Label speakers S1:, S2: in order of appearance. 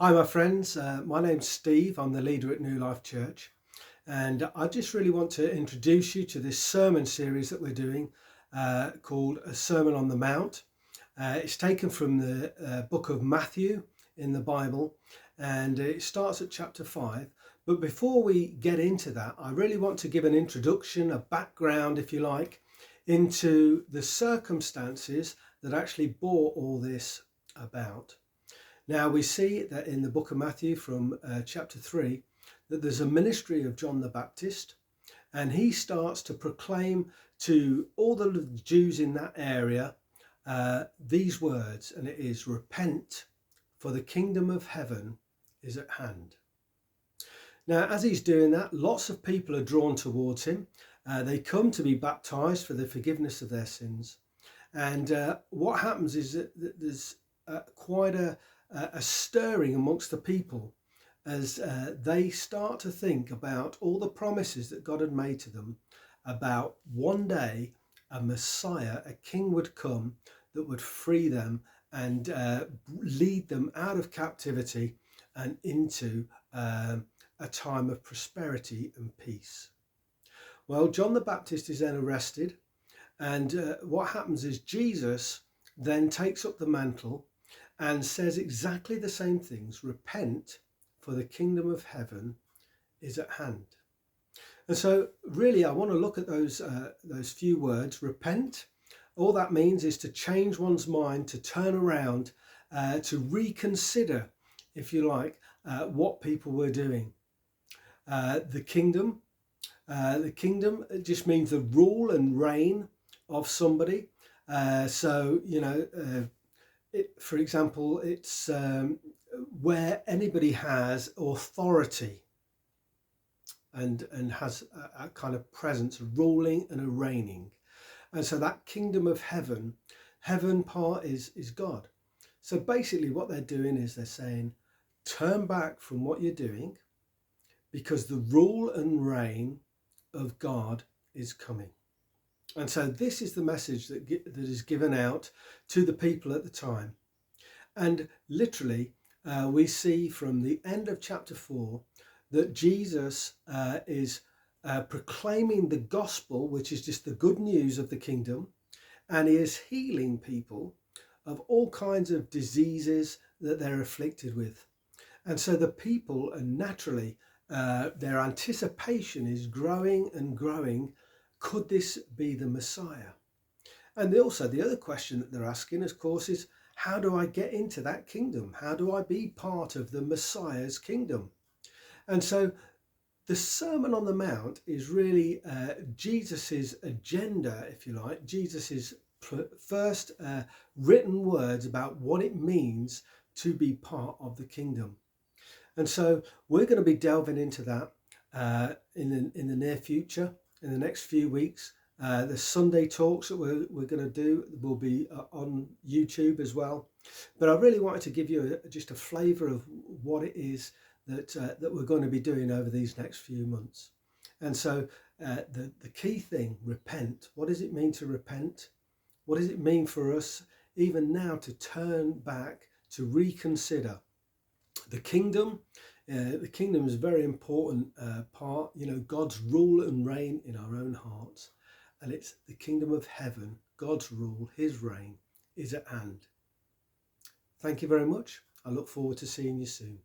S1: Hi, my friends. My name's Steve. I'm the leader at New Life Church. And I just really want to introduce you to this sermon series that we're doing called A Sermon on the Mount. It's taken from the book of Matthew in the Bible, and it starts at chapter 5. But before we get into that, I really want to give an introduction, a background, if you like, into the circumstances that actually brought all this about. Now we see that in the book of Matthew from chapter 3 that there's a ministry of John the Baptist, and he starts to proclaim to all the Jews in that area these words, and it is, "Repent, for the kingdom of heaven is at hand." Now as he's doing that, lots of people are drawn towards him. They come to be baptized for the forgiveness of their sins. And what happens is that there's quite a stirring amongst the people as they start to think about all the promises that God had made to them about one day a Messiah, a king would come that would free them and lead them out of captivity and into a time of prosperity and peace. Well, John the Baptist is then arrested, and what happens is Jesus then takes up the mantle and says exactly the same things. Repent, for the kingdom of heaven is at hand. And so really I want to look at those few words. Repent, all that means is to change one's mind, to turn around, to reconsider, if you like, what people were doing. The kingdom just means the rule and reign of somebody. For example, it's where anybody has authority and has a kind of presence, a ruling and a reigning. And so that kingdom of heaven part is God. So basically what they're doing is they're saying, turn back from what you're doing, because the rule and reign of God is coming. And so this is the message that is given out to the people at the time. And literally, we see from the end of chapter 4 that Jesus is proclaiming the gospel, which is just the good news of the kingdom, and he is healing people of all kinds of diseases that they're afflicted with. And so the people, and naturally, their anticipation is growing and growing. Could this be the Messiah? And also the other question that they're asking, of course, is how do I get into that kingdom? How do I be part of the Messiah's kingdom? And so the Sermon on the Mount is really Jesus's agenda, if you like, Jesus's first written words about what it means to be part of the kingdom. And so we're going to be delving into that in the near future, in the next few weeks. The Sunday talks that we're going to do will be on YouTube as well. But I really wanted to give you just a flavour of what it is that we're going to be doing over these next few months. And so the key thing, repent. What does it mean to repent? What does it mean for us even now to turn back, to reconsider? The kingdom is a very important part, God's rule and reign in our own hearts. And it's the kingdom of heaven, God's rule, his reign is at hand. Thank you very much. I look forward to seeing you soon.